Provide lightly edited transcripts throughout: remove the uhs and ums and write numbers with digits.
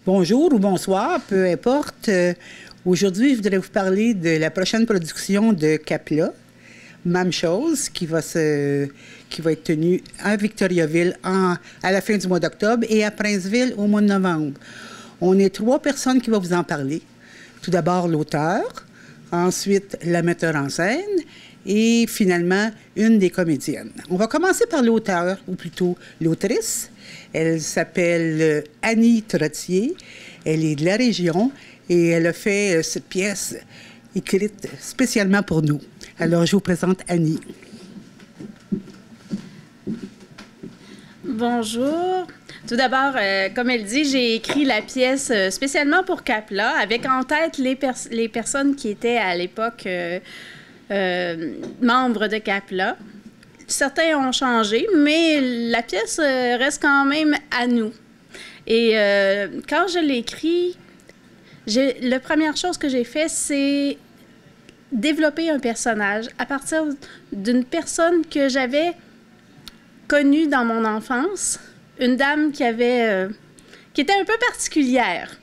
Bonjour ou bonsoir, peu importe. Aujourd'hui, je voudrais vous parler de la prochaine production de Capla, Même chose, qui va être tenue à Victoriaville à la fin du mois d'octobre et à Princeville au mois de novembre. On est 3 personnes qui vont vous en parler. Tout d'abord, l'auteur, ensuite la metteur en scène et finalement, une des comédiennes. On va commencer par l'auteur, ou plutôt l'autrice. Elle s'appelle Annie Trottier. Elle est de la région et elle a fait cette pièce écrite spécialement pour nous. Alors, je vous présente Annie. Bonjour. Tout d'abord, comme elle dit, j'ai écrit la pièce spécialement pour Capla, avec en tête les personnes qui étaient à l'époque membres de Capla. Certains ont changé, mais la pièce reste quand même à nous. Et quand je l'ai écrit, la première chose que j'ai fait, c'est développer un personnage à partir d'une personne que j'avais connue dans mon enfance, une dame qui était un peu particulière.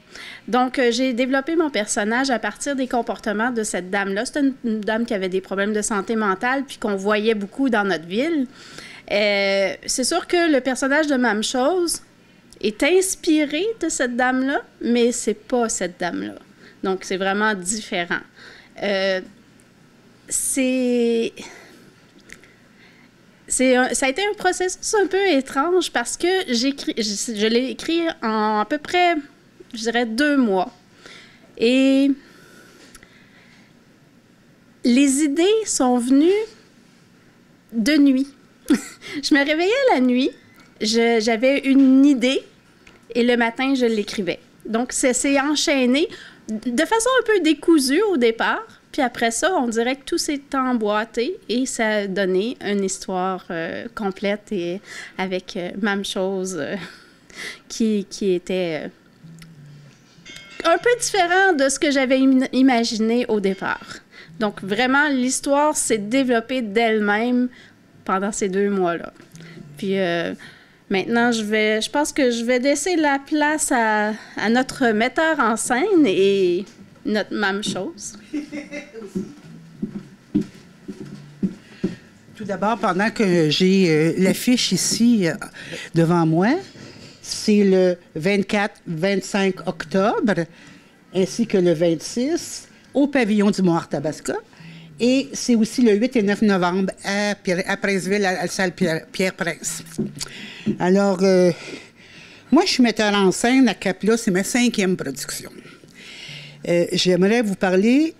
Donc, j'ai développé mon personnage à partir des comportements de cette dame-là. C'était une dame qui avait des problèmes de santé mentale, puis qu'on voyait beaucoup dans notre ville. C'est sûr que le personnage de Même chose est inspiré de cette dame-là, mais c'est pas cette dame-là. Donc, c'est vraiment différent. Ça a été un processus un peu étrange parce que je l'ai écrit en à peu près, je dirais, 2 mois. Et les idées sont venues de nuit. Je me réveillais la nuit, j'avais une idée et le matin, je l'écrivais. Donc, c'est enchaîné de façon un peu décousue au départ. Puis après ça, on dirait que tout s'est emboîté et ça a donné une histoire complète et avec Même chose qui était un peu différent de ce que j'avais imaginé au départ. Donc vraiment, l'histoire s'est développée d'elle-même pendant ces 2 mois-là. Puis maintenant, je pense que je vais laisser la place à notre metteur en scène et notre Même chose. Tout d'abord, pendant que j'ai l'affiche ici devant moi, c'est le 24-25 octobre, ainsi que le 26 au pavillon du Mont-Arthabasca. Et c'est aussi le 8 et 9 novembre à Princeville, à la salle Pierre-Prince. Alors, moi, je suis metteur en scène à Capla, c'est ma 5e production. J'aimerais vous parler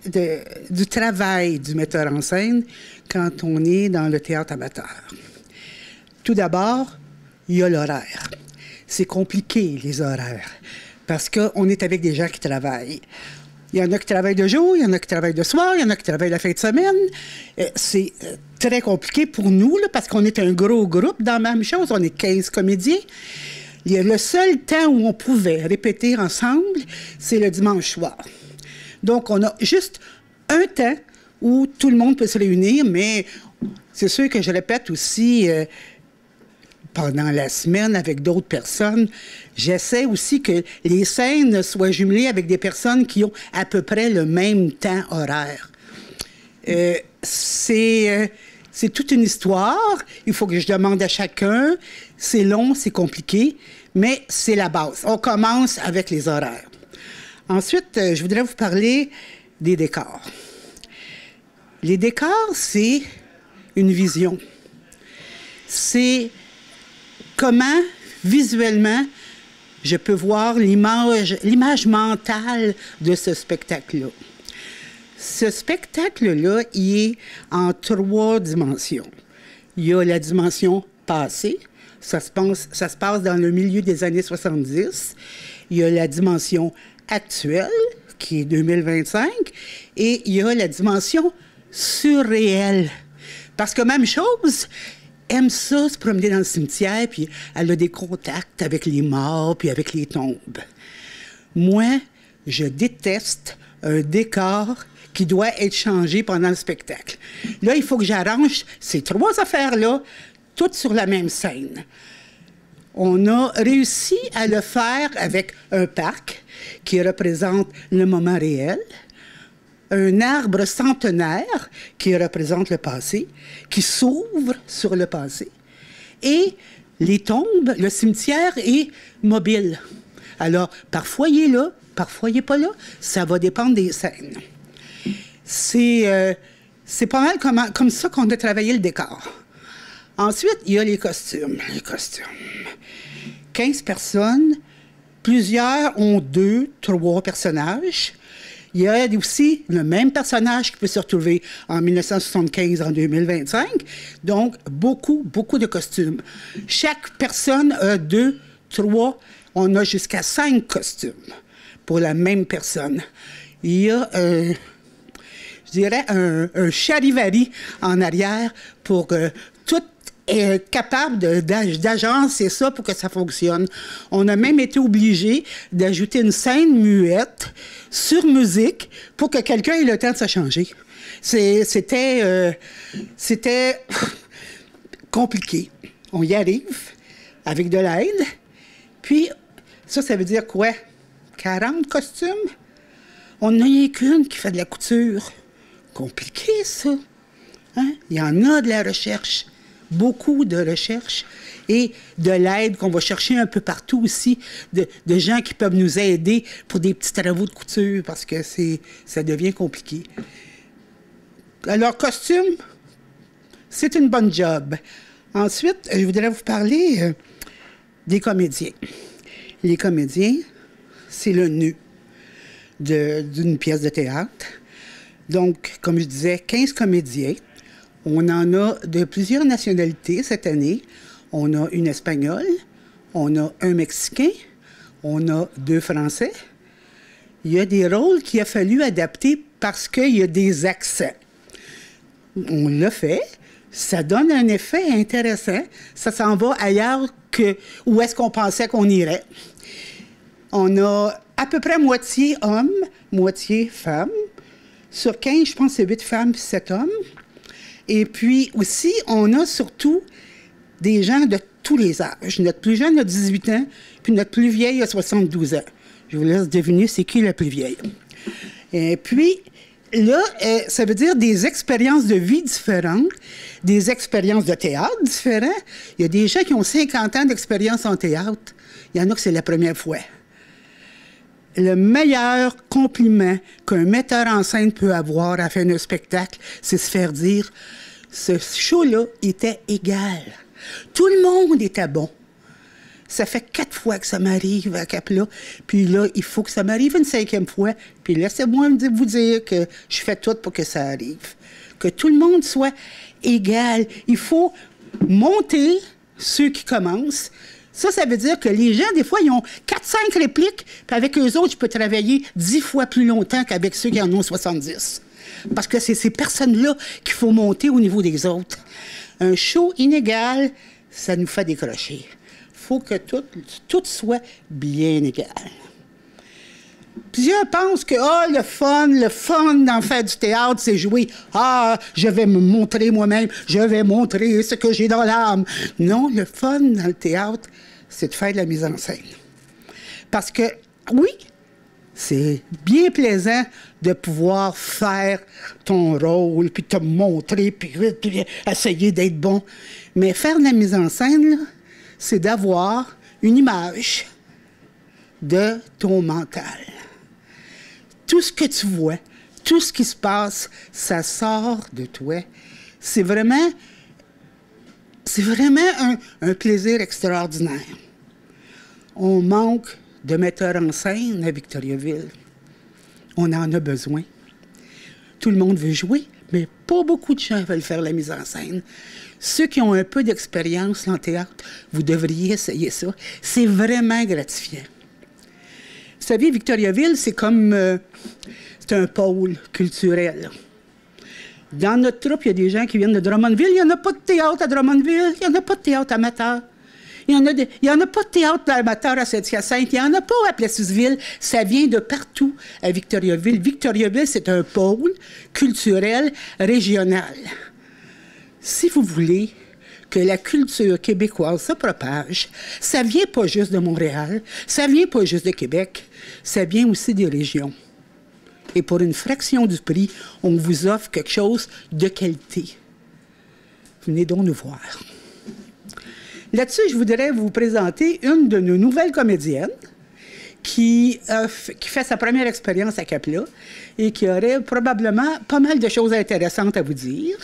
du travail du metteur en scène quand on est dans le théâtre amateur. Tout d'abord, il y a l'horaire. C'est compliqué, les horaires, parce qu'on est avec des gens qui travaillent. Il y en a qui travaillent de jour, il y en a qui travaillent de soir, il y en a qui travaillent la fin de semaine. C'est très compliqué pour nous, là, parce qu'on est un gros groupe dans la Même chose. On est 15 comédiens. Le seul temps où on pouvait répéter ensemble, c'est le dimanche soir. Donc, on a juste un temps où tout le monde peut se réunir, mais c'est sûr que je répète aussi pendant la semaine avec d'autres personnes. J'essaie aussi que les scènes soient jumelées avec des personnes qui ont à peu près le même temps horaire. C'est toute une histoire. Il faut que je demande à chacun. C'est long, c'est compliqué, mais c'est la base. On commence avec les horaires. Ensuite, je voudrais vous parler des décors. Les décors, c'est une vision. C'est comment, visuellement, je peux voir l'image mentale de ce spectacle-là. Ce spectacle-là, il est en 3 dimensions. Il y a la dimension passée, ça se passe dans le milieu des années 70. Il y a la dimension actuelle, qui est 2025, et il y a la dimension surréelle. Parce que Même chose aime ça, se promener dans le cimetière, puis elle a des contacts avec les morts, puis avec les tombes. Moi, je déteste un décor qui doit être changé pendant le spectacle. Là, il faut que j'arrange ces 3 affaires-là, toutes sur la même scène. On a réussi à le faire avec un parc qui représente le moment réel, un arbre centenaire qui représente le passé, qui s'ouvre sur le passé, et les tombes, le cimetière est mobile. Alors, parfois il est là, parfois il n'est pas là, ça va dépendre des scènes. C'est pas mal comme ça qu'on a travaillé le décor. Ensuite, il y a les costumes. 15 personnes, plusieurs ont 2, 3 personnages. Il y a aussi le même personnage qui peut se retrouver en 1975, en 2025. Donc, beaucoup de costumes. Chaque personne a 2, 3, on a jusqu'à 5 costumes pour la même personne. Il y a, je dirais, un charivari en arrière pour tout est capable d'agencer ça pour que ça fonctionne. On a même été obligé d'ajouter une scène muette sur musique pour que quelqu'un ait le temps de se changer. C'était compliqué. On y arrive avec de l'aide. Puis, ça veut dire quoi? 40 costumes? On n'a rien qu'une qui fait de la couture. Compliqué, ça. Hein? Il y en a de la recherche. Beaucoup de recherche et de l'aide qu'on va chercher un peu partout aussi, de gens qui peuvent nous aider pour des petits travaux de couture parce que ça devient compliqué. Alors, costume, c'est une bonne job. Ensuite, je voudrais vous parler des comédiens. Les comédiens, c'est le nœud d'une pièce de théâtre. Donc, comme je disais, 15 comédiens. On en a de plusieurs nationalités cette année. On a une Espagnole, on a un Mexicain, on a 2 Français. Il y a des rôles qu'il a fallu adapter parce qu'il y a des accents. On l'a fait. Ça donne un effet intéressant. Ça s'en va ailleurs que où est-ce qu'on pensait qu'on irait. On a à peu près moitié hommes, moitié femmes. Sur 15, je pense que c'est 8 femmes et 7 hommes. Et puis aussi, on a surtout des gens de tous les âges. Notre plus jeune a 18 ans, puis notre plus vieille a 72 ans. Je vous laisse deviner c'est qui la plus vieille. Et puis, là, ça veut dire des expériences de vie différentes, des expériences de théâtre différentes. Il y a des gens qui ont 50 ans d'expérience en théâtre. Il y en a que c'est la première fois. Le meilleur compliment qu'un metteur en scène peut avoir à la fin d'un spectacle, c'est se faire dire « ce show-là était égal. Tout le monde était bon. » Ça fait 4 fois que ça m'arrive à Cap-là. Puis là, il faut que ça m'arrive une 5e fois. Puis laissez-moi vous dire que je fais tout pour que ça arrive. Que tout le monde soit égal. Il faut monter ceux qui commencent. Ça veut dire que les gens, des fois, ils ont 4-5 répliques, puis avec eux autres, je peux travailler 10 fois plus longtemps qu'avec ceux qui en ont 70. Parce que c'est ces personnes-là qu'il faut monter au niveau des autres. Un show inégal, ça nous fait décrocher. Il faut que tout soit bien égal. Plusieurs pensent que le fun d'en faire du théâtre, c'est jouer. Je vais me montrer moi-même, je vais montrer ce que j'ai dans l'âme. Non, le fun dans le théâtre, c'est de faire de la mise en scène. Parce que, oui, c'est bien plaisant de pouvoir faire ton rôle, puis te montrer, puis essayer d'être bon. Mais faire de la mise en scène, là, c'est d'avoir une image de ton mental. Tout ce que tu vois, tout ce qui se passe, ça sort de toi. C'est vraiment un plaisir extraordinaire. On manque de metteurs en scène à Victoriaville. On en a besoin. Tout le monde veut jouer, mais pas beaucoup de gens veulent faire la mise en scène. Ceux qui ont un peu d'expérience en théâtre, vous devriez essayer ça. C'est vraiment gratifiant. Vous savez, Victoriaville, c'est comme... c'est un pôle culturel. Dans notre troupe, il y a des gens qui viennent de Drummondville. Il n'y en a pas de théâtre à Drummondville. Il n'y en a pas de théâtre amateur. Il n'y en a pas de théâtre amateur à Saint-Hyacinthe. Il n'y en a pas à Plessisville. Ça vient de partout à Victoriaville. Victoriaville, c'est un pôle culturel régional. Si vous voulez que la culture québécoise se propage, ça vient pas juste de Montréal, ça vient pas juste de Québec, ça vient aussi des régions. Et pour une fraction du prix, on vous offre quelque chose de qualité. Venez donc nous voir. Là-dessus, je voudrais vous présenter une de nos nouvelles comédiennes qui fait sa première expérience à Capla et qui aurait probablement pas mal de choses intéressantes à vous dire.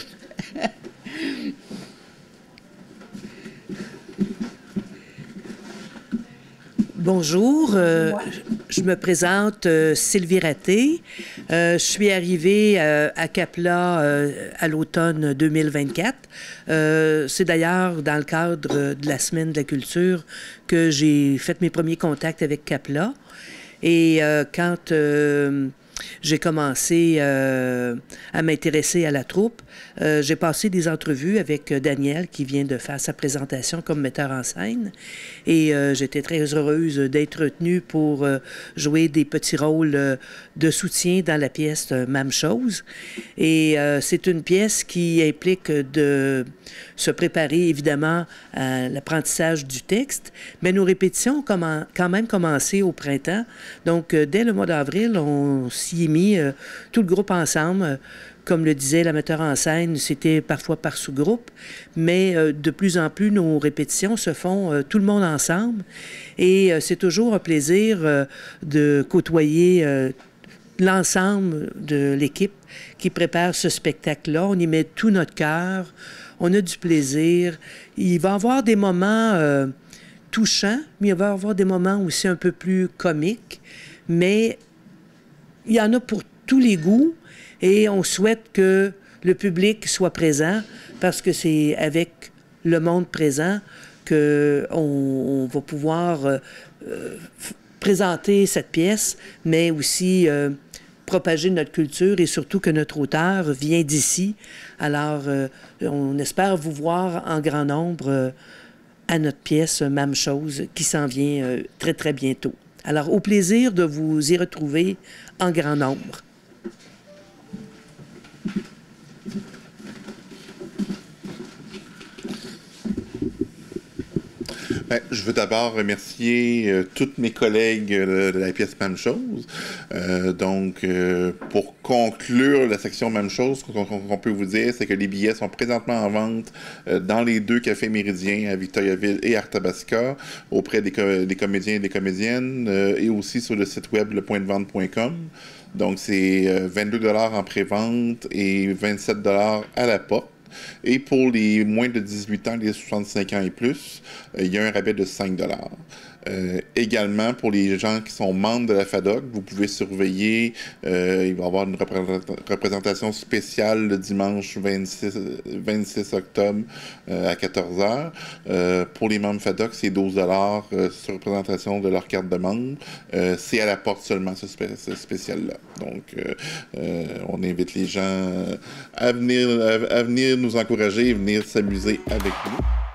Bonjour, je me présente Sylvie Raté. Je suis arrivée à Capla à l'automne 2024. C'est d'ailleurs dans le cadre de la Semaine de la culture que j'ai fait mes premiers contacts avec Capla. Et quand j'ai commencé à m'intéresser à la troupe, j'ai passé des entrevues avec Daniel, qui vient de faire sa présentation comme metteur en scène. Et j'étais très heureuse d'être retenue pour jouer des petits rôles de soutien dans la pièce Même chose. Et c'est une pièce qui implique de se préparer, évidemment, à l'apprentissage du texte. Mais nos répétitions ont quand même commencé au printemps. Donc, dès le mois d'avril, on s'y est mis, tout le groupe ensemble. Comme le disait la metteur en scène, c'était parfois par sous-groupe, mais de plus en plus, nos répétitions se font tout le monde ensemble. Et c'est toujours un plaisir de côtoyer l'ensemble de l'équipe qui prépare ce spectacle-là. On y met tout notre cœur, on a du plaisir. Il va y avoir des moments touchants, mais il va y avoir des moments aussi un peu plus comiques, mais il y en a pour tous les goûts. Et on souhaite que le public soit présent parce que c'est avec le monde présent qu'on va pouvoir présenter cette pièce, mais aussi propager notre culture et surtout que notre auteur vient d'ici. Alors, on espère vous voir en grand nombre à notre pièce Même chose qui s'en vient très, très bientôt. Alors, au plaisir de vous y retrouver en grand nombre. Bien, je veux d'abord remercier toutes mes collègues de la pièce Même chose. Pour conclure la section Même chose, ce qu'on peut vous dire, c'est que les billets sont présentement en vente dans les 2 cafés méridiens à Victoriaville et Arthabasca, auprès des comédiens et des comédiennes, et aussi sur le site web lepointdevente.com. Donc, c'est 22 $ en pré-vente et 27 $ à la porte. Et pour les moins de 18 ans, les 65 ans et plus, il y a un rabais de 5 $. Également, pour les gens qui sont membres de la FADOC, vous pouvez surveiller, il va y avoir une représentation spéciale le dimanche 26 octobre à 14 h. Pour les membres FADOC, c'est 12 $ sur représentation de leur carte de membre. C'est à la porte seulement, ce spécial-là. Donc, on invite les gens à venir nous encourager et venir s'amuser avec nous.